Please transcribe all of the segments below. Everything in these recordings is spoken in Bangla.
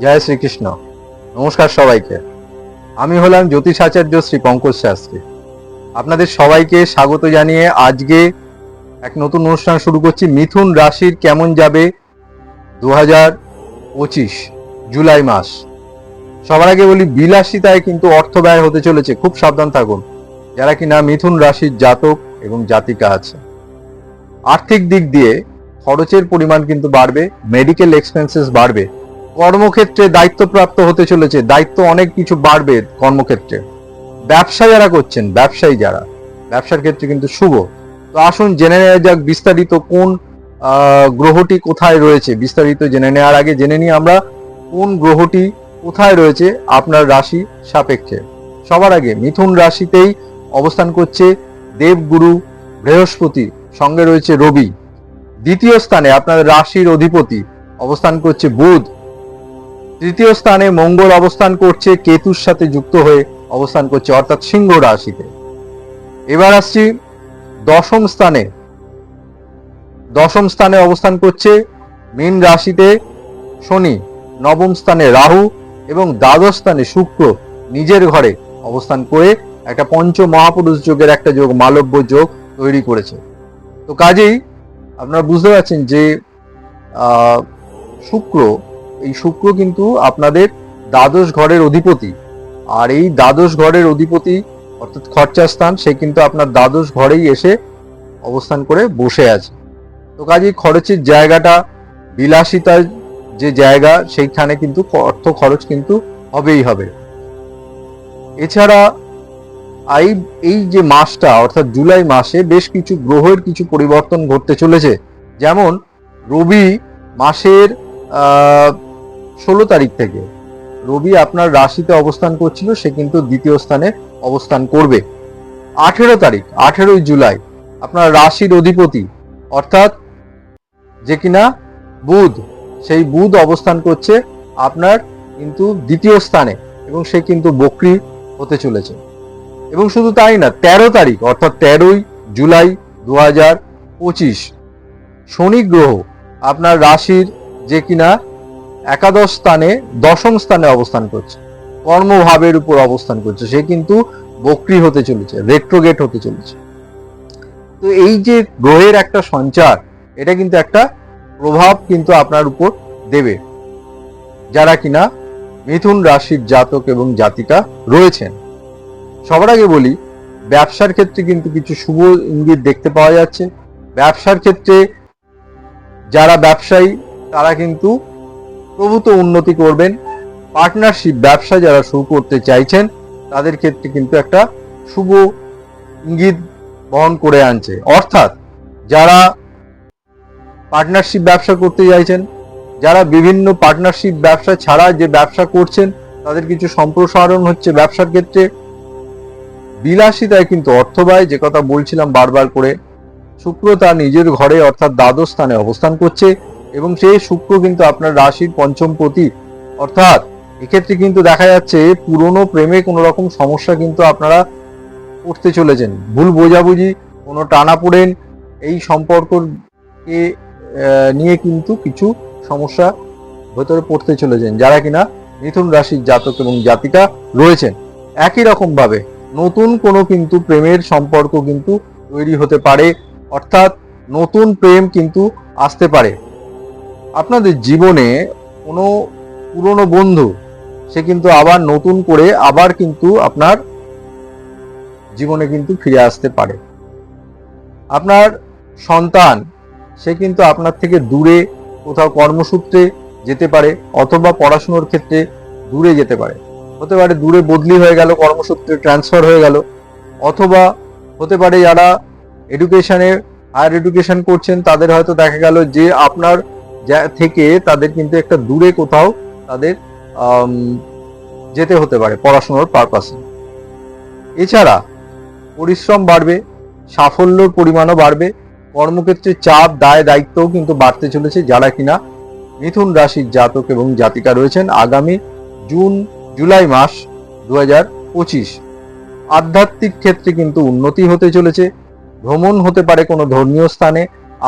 জয় শ্রীকৃষ্ণ। নমস্কার সবাইকে। আমি হলাম জ্যোতিষাচার্য শ্রী পঙ্কজ শাস্ত্রী। আপনাদের সবাইকে স্বাগত জানিয়ে আজকে এক নতুন অনুষ্ঠান শুরু করছি। মিথুন রাশির কেমন যাবে 2025 জুলাই মাস। সবার আগে বলি, বিলাসিতায় কিন্তু অর্থ ব্যয় হতে চলেছে, খুব সাবধান থাকুন যারা কিনা মিথুন রাশির জাতক এবং জাতিকা আছে। আর্থিক দিক দিয়ে খরচের পরিমাণ কিন্তু বাড়বে, মেডিকেল এক্সপেন্সেস বাড়বে। কর্মক্ষেত্রে দায়িত্বপ্রাপ্ত হতে চলেছে, দায়িত্ব অনেক কিছু বাড়বে কর্মক্ষেত্রে। ব্যবসা যারা করছেন, ব্যবসায়ী যারা, ব্যবসার ক্ষেত্রে কিন্তু শুভ। তো আসুন জেনে নেওয়া যাক বিস্তারিত কোন গ্রহটি কোথায় রয়েছে। বিস্তারিত জেনে নেওয়ার আগে জেনে নিই আমরা কোন গ্রহটি কোথায় রয়েছে আপনার রাশি সাপেক্ষে। সবার আগে মিথুন রাশিতেই অবস্থান করছে দেবগুরু বৃহস্পতি, সঙ্গে রয়েছে রবি। দ্বিতীয় স্থানে আপনার রাশির অধিপতি অবস্থান করছে বুধ। তৃতীয় স্থানে মঙ্গল অবস্থান করছে কেতুর সাথে যুক্ত হয়ে অবস্থান করছে, অর্থাৎ সিংহ রাশিতে। এবার আসছি দশম স্থানে। দশম স্থানে অবস্থান করছে মীন রাশিতে শনি, নবম স্থানে রাহু এবং দ্বাদশ স্থানে শুক্র নিজের ঘরে অবস্থান করে একটা পঞ্চ মহাপুরুষ যোগের একটা যোগ, মালব্য যোগ তৈরি করেছে। তো কাজেই আপনারা বুঝতে পারছেন যে এই শুক্র কিন্তু আপনাদের দ্বাদশ ঘরের অধিপতি। আর এই দ্বাদশ ঘরের অধিপতি অর্থাৎ খরচার স্থান, সে কিন্তু আপনার দ্বাদশ ঘরেই এসে অবস্থান করে বসে আছে। তো কাজেই খরচের জায়গাটা, বিলাসিতার যে জায়গা, সেইখানে কিন্তু অর্থ খরচ কিন্তু হবেই হবে। এছাড়া এই যে মাসটা অর্থাৎ জুলাই মাসে বেশ কিছু গ্রহের কিছু পরিবর্তন ঘটতে চলেছে। যেমন রবি মাসের 16 তারিখ থেকে রবি আপনার রাশিতে অবস্থান করছিল, সে কিন্তু দ্বিতীয় স্থানে অবস্থান করবে। 18 জুলাই আপনার রাশির অধিপতি অর্থাৎ যে কিনা বুধ, সেই বুধ অবস্থান করছে আপনার কিন্তু দ্বিতীয় স্থানে এবং সে কিন্তু বক্রী হতে চলেছে। এবং শুধু তাই না, 13 তারিখ অর্থাৎ 13 জুলাই 2025 শনি গ্রহ আপনার রাশির যে কিনা একাদশ স্থানে দশম স্থানে অবস্থান করছে, কর্মভাবের উপর অবস্থান করছে, সে কিন্তু বক্রী হতে চলেছে, রেট্রোগেট হতে চলেছে। তো এই যে গ্রহের একটা সঞ্চার, এটা কিন্তু একটা প্রভাব কিন্তু আপনার উপর দেবে যারা কিনা মিথুন রাশির জাতক এবং জাতিকা রয়েছেন। সবার আগে বলি, ব্যবসার ক্ষেত্রে কিন্তু কিছু শুভ ইঙ্গিত দেখতে পাওয়া যাচ্ছে। ব্যবসার ক্ষেত্রে যারা ব্যবসায়ী তারা কিন্তু প্রভূত উন্নতি করবেন। পার্টনারশিপ ব্যবসা যারা শুরু করতে চাইছেন তাদের ক্ষেত্রে কিন্তু একটা শুভ ইঙ্গিত বহন করে আনছে। অর্থাৎ যারা পার্টনারশিপ ব্যবসা করতে চাইছেন, যারা বিভিন্ন পার্টনারশিপ ব্যবসা ছাড়া যে ব্যবসা করছেন, তাদের কিছু সম্প্রসারণ হচ্ছে ব্যবসার ক্ষেত্রে। বিলাসিতায় কিন্তু অর্থ ব্যয়, যে কথা বলছিলাম বারবার করে। শুক্র তার নিজের ঘরে অর্থাৎ দ্বাদশ স্থানে অবস্থান করছে এবং সেই শুক্র কিন্তু আপনার রাশির পঞ্চমপতি। অর্থাৎ এক্ষেত্রে কিন্তু দেখা যাচ্ছে পুরনো প্রেমে কোনো রকম সমস্যা কিন্তু আপনারা করতে চলেছেন। ভুল বোঝাবুঝি, কোনো টানাপোড়েন, এই সম্পর্ককে নিয়ে কিন্তু কিছু সমস্যা ভেতরে পড়তে চলেছেন যারা কিনা মিথুন রাশির জাতক এবং জাতিকা রয়েছেন। একই রকম ভাবে নতুন কোনো কিন্তু প্রেমের সম্পর্ক কিন্তু তৈরি হতে পারে, অর্থাৎ নতুন প্রেম কিন্তু আসতে পারে আপনাদের জীবনে। কোনো পুরনো বন্ধু সে কিন্তু আবার নতুন করে আবার কিন্তু আপনার জীবনে কিন্তু ফিরে আসতে পারে। আপনার সন্তান সে কিন্তু আপনার থেকে দূরে কোথাও কর্মসূত্রে যেতে পারে, অথবা পড়াশোনার ক্ষেত্রে দূরে যেতে পারে। হতে পারে দূরে বদলি হয়ে গেল, কর্মসূত্রে ট্রান্সফার হয়ে গেল, অথবা হতে পারে যারা হায়ার এডুকেশন করছেন তাদের হয়তো দেখা গেল যে আপনার থেকে তাদের কিন্তু একটা দূরে কোথাও তাদের যেতে হতে পারে পড়াশোনার পারপাসে। এছাড়া পরিশ্রম বাড়বে, সাফল্যর পরিমাণও বাড়বে, কর্মক্ষেত্রে চাপ, দায় দায়িত্বও কিন্তু বাড়তে চলেছে যারা কিনা মিথুন রাশির জাতক এবং জাতিকা রয়েছেন আগামী জুলাই মাস 2025। আধ্যাত্মিক ক্ষেত্রে কিন্তু উন্নতি হতে চলেছে। ভ্রমণ হতে পারে কোনো ধর্মীয় স্থানে,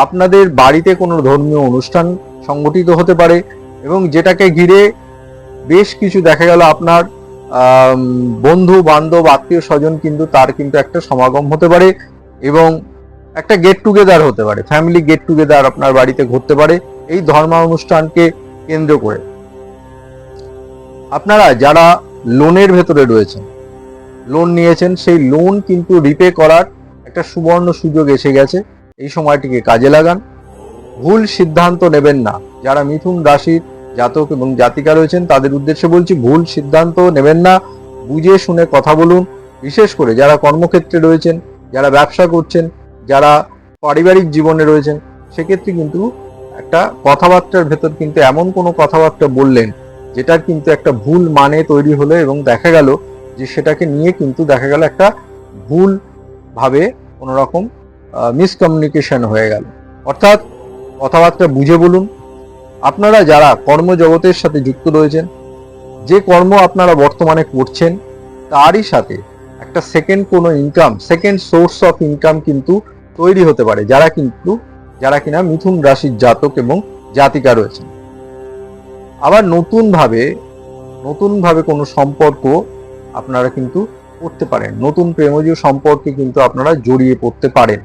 আপনাদের বাড়িতে কোনো ধর্মীয় অনুষ্ঠান সংগঠিত হতে পারে এবং যেটাকে ঘিরে বেশ কিছু দেখা গেল আপনার বন্ধু বান্ধব আত্মীয় স্বজন কিন্তু তার কিন্তু একটা সমাগম হতে পারে এবং একটা গেট টুগেদার হতে পারে, ফ্যামিলি গেট টুগেদার আপনার বাড়িতে ঘটতে পারে এই ধর্মানুষ্ঠানকে কেন্দ্র করে। আপনারা যারা লোনের ভেতরে রয়েছেন, লোন নিয়েছেন, সেই লোন কিন্তু রিপে করার একটা সুবর্ণ সুযোগ এসে গেছে। এই সময়টিকে কাজে লাগান। ভুল সিদ্ধান্ত নেবেন না। যারা মিথুন রাশির জাতক এবং জাতিকা রয়েছেন তাদের উদ্দেশ্যে বলছি, ভুল সিদ্ধান্ত নেবেন না, বুঝে শুনে কথা বলুন। বিশেষ করে যারা কর্মক্ষেত্রে রয়েছেন, যারা ব্যবসা করছেন, যারা পারিবারিক জীবনে রয়েছেন, সেক্ষেত্রে কিন্তু একটা কথাবার্তার ভেতর কিন্তু এমন কোনো কথাবার্তা বললেন যেটার কিন্তু একটা ভুল মানে তৈরি হলো এবং দেখা গেল যে সেটাকে নিয়ে কিন্তু দেখা গেল একটা ভুল ভাবে কোনো রকম মিসকমিউনিকেশন হয়ে গেল। অর্থাৎ কথাবার্তা বুঝে বলুন। আপনারা যারা কর্মজগতের সাথে যুক্ত রয়েছেন, যে কর্ম আপনারা বর্তমানে করছেন তারই সাথে একটা সেকেন্ড কোনো income, second source of income কিন্তু তৈরি হতে পারে যারা কিনা মিথুন রাশির জাতক এবং জাতিকা রয়েছেন। আবার নতুন ভাবে কোনো সম্পর্ক আপনারা কিন্তু করতে পারেন, নতুন প্রেমজ সম্পর্কে কিন্তু আপনারা জড়িয়ে পড়তে পারেন।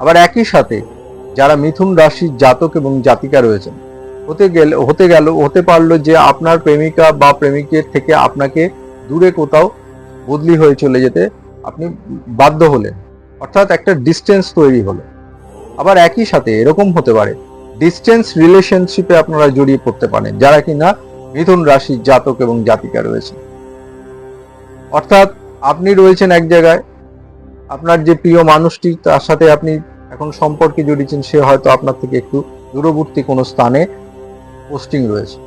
আবার একই সাথে যারা মিথুন রাশির জাতক এবং জাতিকা রয়েছেন, হতে পারলো যে আপনার প্রেমিকা বা প্রেমিকের থেকে আপনাকে দূরে কোথাও বদলি হয়ে চলে যেতে আপনি বাধ্য হলেন, অর্থাৎ একটা ডিস্টেন্স তৈরি হলো। আবার একই সাথে এরকম হতে পারে ডিস্টেন্স রিলেশনশিপে আপনারা জড়িয়ে পড়তে পারেন যারা কিনা মিথুন রাশির জাতক এবং জাতিকা রয়েছে। অর্থাৎ আপনি রয়েছেন এক জায়গায়, আপনার যে প্রিয় মানুষটি তার সাথে আপনি এখন সম্পর্কে জড়িয়েছেন, সে হয়তো আপনার থেকে একটু দূরবর্তী কোনো স্থানে পোস্টিং রয়েছে,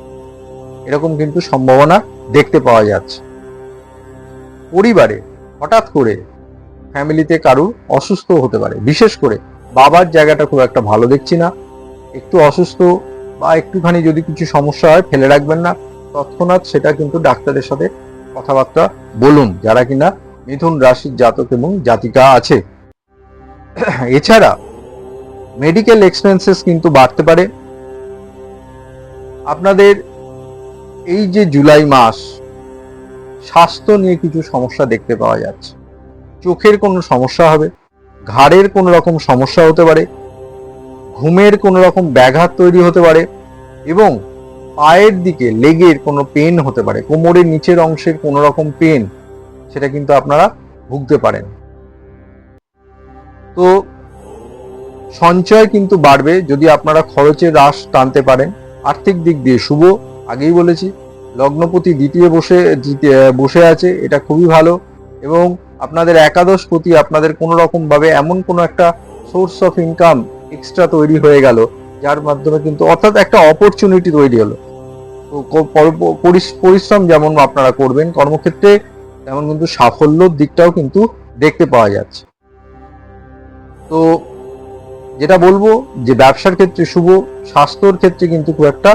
এরকম কিন্তু সম্ভাবনা দেখতে পাওয়া যাচ্ছে। পরিবারে হঠাৎ করে ফ্যামিলিতে কারুর অসুস্থ হতে পারে, বিশেষ করে বাবার জায়গাটা খুব একটা ভালো দেখছি না, একটু অসুস্থ বা একটুখানি যদি কিছু সমস্যা হয় ফেলে রাখবেন না, তৎক্ষণাৎ সেটা কিন্তু ডাক্তারের সাথে কথাবার্তা বলুন যারা কিনা মিথুন রাশির জাতক এবং জাতিকা আছে। এছাড়া মেডিকেল এক্সপেন্সেস কিন্তু বাড়তে পারে। আপনাদের এই যে জুলাই মাস, স্বাস্থ্য নিয়ে কিছু সমস্যা দেখতে পাওয়া যাচ্ছে। চোখের কোনো সমস্যা হবে, ঘাড়ের কোনো রকম সমস্যা হতে পারে, ঘুমের কোনো রকম ব্যাঘাত তৈরি হতে পারে এবং পায়ের দিকে লেগের কোনো পেন হতে পারে, কোমরের নিচের অংশের কোনো রকম পেন, সেটা কিন্তু আপনারা ভুগতে পারেন। তো সঞ্চয় কিন্তু বাড়বে যদি আপনারা খরচের হ্রাস টানতে পারেন। আর্থিক দিক দিয়ে শুভ, আগেই বলেছি, লগ্নপতি দ্বিতীয় বসে আছে, এটা খুবই ভালো। এবং আপনাদের একাদশপতি আপনাদের কোনো রকম ভাবে এমন কোনো একটা সোর্স অফ ইনকাম এক্সট্রা তৈরি হয়ে গেল যার মাধ্যমে কিন্তু, অর্থাৎ একটা অপরচুনিটি তৈরি হলো। তো পরিশ্রম যেমন আপনারা করবেন কর্মক্ষেত্রে, তেমন কিন্তু সাফল্যর দিকটাও কিন্তু দেখতে পাওয়া যাচ্ছে। তো যেটা বলবো যে ব্যবসার ক্ষেত্রে শুভ, স্বাস্থ্যর ক্ষেত্রে কিন্তু খুব একটা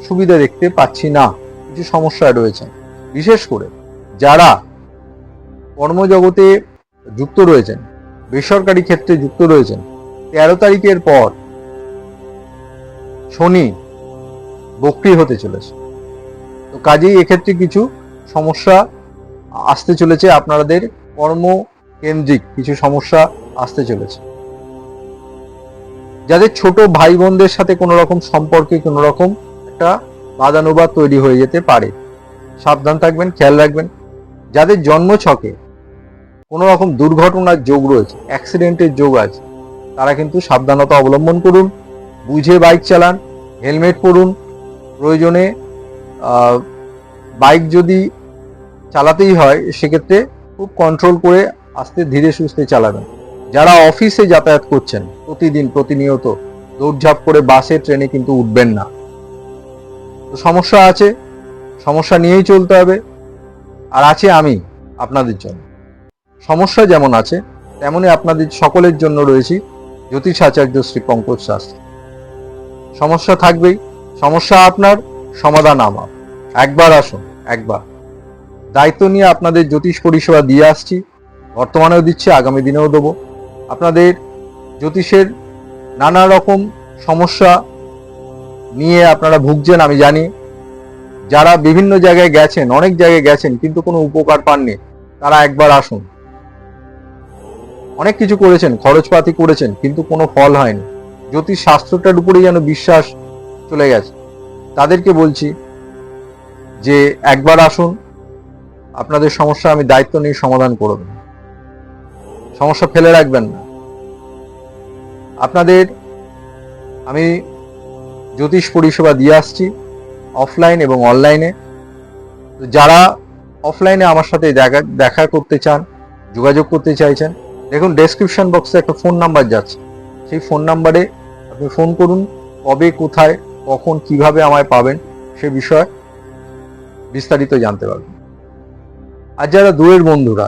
সুবিধা দেখতে পাচ্ছি না, কিছু সমস্যায় রয়েছে। বিশেষ করে যারা কর্মজগতে যুক্ত রয়েছেন, বেসরকারি ক্ষেত্রে যুক্ত রয়েছেন, 13 তারিখের পর শনি বক্রী হতে চলেছে। তো কাজেই এক্ষেত্রে কিছু সমস্যা আসতে চলেছে, আপনাদের কর্মকেন্দ্রিক কিছু সমস্যা আসতে চলেছে। যাদের ছোট ভাই বোনদের সাথে কোনো রকম সম্পর্কে কোনো রকম একটা বাদানুবাদ তৈরি হয়ে যেতে পারে, সাবধান থাকবেন, খেয়াল রাখবেন। যাদের জন্ম ছকে কোনো রকম দুর্ঘটনার যোগ রয়েছে, অ্যাক্সিডেন্টের যোগ আছে, তারা কিন্তু সাবধানতা অবলম্বন করুন, বুঝে বাইক চালান, হেলমেট পরুন, প্রয়োজনে বাইক যদি চালাতেই হয় সেক্ষেত্রে খুব কন্ট্রোল করে আস্তে ধীরে সুস্থে চালাবেন। যারা অফিসে যাতায়াত করছেন প্রতিদিন প্রতিনিয়ত, দৌড়ঝাঁপ করে বাসে ট্রেনে কিন্তু উঠবেন না। তো সমস্যা আছে, সমস্যা নিয়েই চলতে হবে। আর আছে আমি আপনাদের জন্য, সমস্যা যেমন আছে তেমনি আপনাদের সকলের জন্য রয়েছি জ্যোতিষ আচার্য শ্রী পঙ্কজ শাস্ত্রী। সমস্যা থাকবেই, সমস্যা আপনার, সমাধান আমার। একবার আসুন, একবার। দায়িত্ব নিয়ে আপনাদের জ্যোতিষ পরিষেবা দিয়ে আসছি, বর্তমানেও দিচ্ছি, আগামী দিনেও দেবো। আপনাদের জ্যোতিষের নানা রকম সমস্যা নিয়ে আপনারা ভুগছেন আমি জানি, যারা বিভিন্ন জায়গায় গেছেন, অনেক জায়গায় গেছেন কিন্তু কোনো উপকার পাননি, তারা একবার আসুন। অনেক কিছু করেছেন, খরচপাতি করেছেন কিন্তু কোনো ফল হয়নি, জ্যোতিষ শাস্ত্রটার উপরেই যেন বিশ্বাস চলে গেছে। তাদেরকে বলছি যে একবার আসুন, আপনাদের সমস্যা আমি দায়িত্ব নিয়ে সমাধান করে দেব, সমস্যা ফেলে রাখবেন না। আপনাদের আমি জ্যোতিষ পরিষেবা দিয়ে আসছি অফলাইন এবং অনলাইনে। যারা অফলাইনে আমার সাথে দেখা করতে চান, যোগাযোগ করতে চাইছেন, দেখুন ডেসক্রিপশন বক্সে একটা ফোন নাম্বার যাচ্ছে, সেই ফোন নাম্বারে আপনি ফোন করুন, কবে, কোথায়, কখন, কিভাবে আমায় পাবেন সে বিষয়ে বিস্তারিত জানতে পারবেন। আর যারা দূরের বন্ধুরা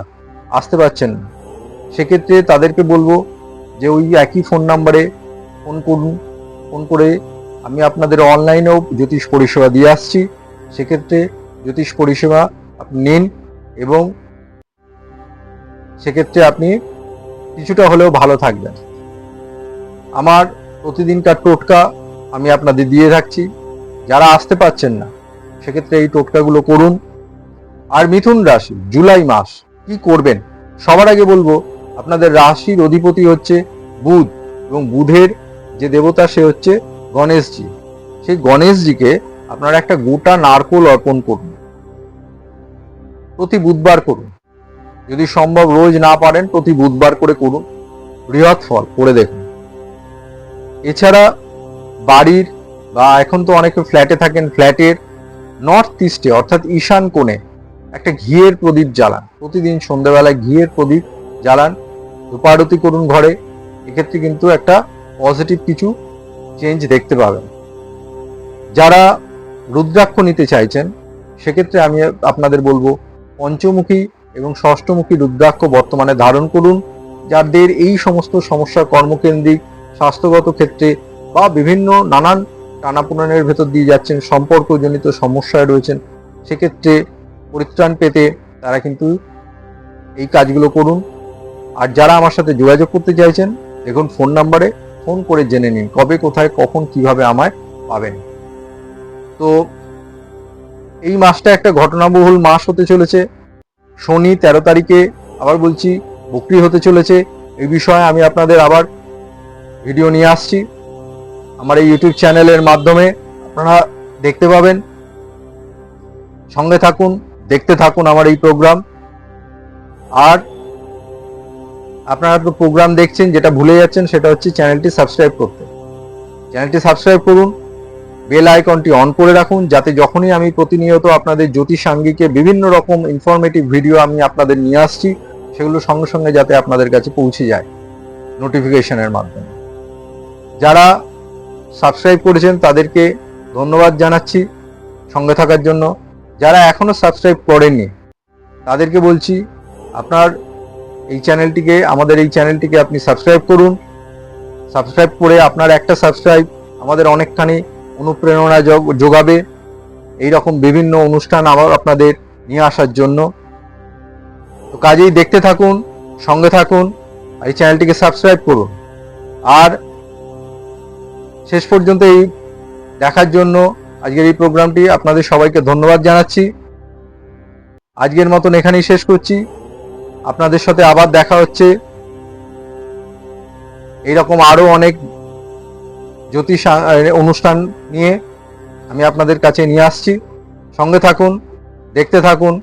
আসতে পারছেন না, সেক্ষেত্রে তাদেরকে বলবো যে ওই একই ফোন নাম্বারে ফোন করুন, ফোন করে আমি আপনাদের অনলাইনেও জ্যোতিষ পরিষেবা দিয়ে আসছি। সেক্ষেত্রে জ্যোতিষ পরিষেবা আপনি নিন এবং সেক্ষেত্রে আপনি কিছুটা হলেও ভালো থাকবেন। আমার প্রতিদিনকার টোটকা আমি আপনাদের দিয়ে থাকছি। যারা আসতে পারছেন না সেক্ষেত্রে এই টোটকাগুলো করুন। আর মিথুন রাশি জুলাই মাস কি করবেন, সবার আগে বলবো আপনাদের রাশির অধিপতি হচ্ছে বুধ এবং বুধের যে দেবতা সে হচ্ছে গণেশজি। সেই গণেশজিকে আপনারা একটা গোটা নারকোল অর্পণ করুন, প্রতি বুধবার করুন, যদি সম্ভব রোজ না পারেন প্রতি বুধবার করে করুন, বৃহৎ ফল করে দেখুন। এছাড়া বাড়ির বা এখন তো অনেকে ফ্ল্যাটে থাকেন, ফ্ল্যাটের নর্থ ইস্টে অর্থাৎ ঈশান কোণে একটা ঘিয়ের প্রদীপ জ্বালান, প্রতিদিন সন্ধ্যাবেলায় ঘিয়ের প্রদীপ জ্বালান, ধূপারতি করুন ঘরে। এক্ষেত্রে কিন্তু একটা পজিটিভ কিছু চেঞ্জ দেখতে পাবেন। যারা রুদ্রাক্ষ নিতে চাইছেন সেক্ষেত্রে আমি আপনাদের বলবো পঞ্চমুখী এবং ষষ্ঠমুখী রুদ্রাক্ষ বর্তমানে ধারণ করুন। যাদের এই সমস্ত সমস্যা কর্মকেন্দ্রিক, স্বাস্থ্যগত ক্ষেত্রে বা বিভিন্ন নানান টানাপোড়েনের ভেতর দিয়ে যাচ্ছেন, সম্পর্কজনিত সমস্যায় রয়েছেন, সেক্ষেত্রে পরিত্রাণ পেতে তারা কিন্তু এই কাজগুলো করুন। আর যারা আমার সাথে যোগাযোগ করতে চাইছেন দেখুন ফোন নাম্বারে ফোন করে জেনে নিন কবে, কোথায়, কখন, কিভাবে আমায় পাবেন। তো এই মাসটা একটা ঘটনাবহুল মাস হতে চলেছে। শনি 13 তারিখে আবার বলছি বকরি হতে চলেছে। এই বিষয়ে আমি আপনাদের আবার ভিডিও নিয়ে আসছি আমার এই ইউটিউব চ্যানেলের মাধ্যমে, আপনারা দেখতে পাবেন। সঙ্গে থাকুন, দেখতে থাকুন আমার এই প্রোগ্রাম। আর আপনারা তো প্রোগ্রাম দেখছেন, যেটা ভুলে যাচ্ছেন সেটা হচ্ছে চ্যানেলটি সাবস্ক্রাইব করতে। চ্যানেলটি সাবস্ক্রাইব করুন, বেল আইকনটি অন করে রাখুন, যাতে যখনই আমি প্রতিনিয়ত আপনাদের জ্যোতিষাঙ্গিকে বিভিন্ন রকম ইনফরমেটিভ ভিডিও আমি আপনাদের নিয়ে আসছি, সেগুলো সঙ্গে সঙ্গে যাতে আপনাদের কাছে পৌঁছে যায় নোটিফিকেশনের মাধ্যমে। যারা সাবস্ক্রাইব করেছেন তাদেরকে ধন্যবাদ জানাচ্ছি সঙ্গে থাকার জন্য। যারা এখনো সাবস্ক্রাইব করেননি তাদেরকে বলছি আপনার এই চ্যানেলটিকে, আমাদের এই চ্যানেলটিকে আপনি সাবস্ক্রাইব করুন। সাবস্ক্রাইব করে আপনার একটা সাবস্ক্রাইব আমাদের অনেকখানি অনুপ্রেরণা যোগাবে এই রকম বিভিন্ন অনুষ্ঠান আবার আপনাদের নিয়ে আসার জন্য। তো কাজেই দেখতে থাকুন, সঙ্গে থাকুন, এই চ্যানেলটিকে সাবস্ক্রাইব করুন। আর শেষ পর্যন্ত এই দেখার জন্য আজকের এই প্রোগ্রামটি আপনাদের সবাইকে ধন্যবাদ জানাচ্ছি। আজকের মতন এখানেই শেষ করছি। আপনাদের সাথে আবার দেখা হচ্ছে এইরকম আরো অনেক জ্যোতিষ অনুষ্ঠান নিয়ে আমি আপনাদের কাছে নিয়ে আসছি। সঙ্গে থাকুন, দেখতে থাকুন।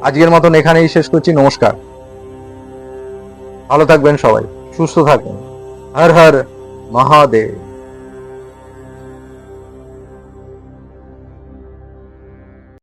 আজকের মতন এখানেই শেষ করছি। নমস্কার, ভালো থাকবেন সবাই, সুস্থ থাকবেন। হর হর মহাদেব।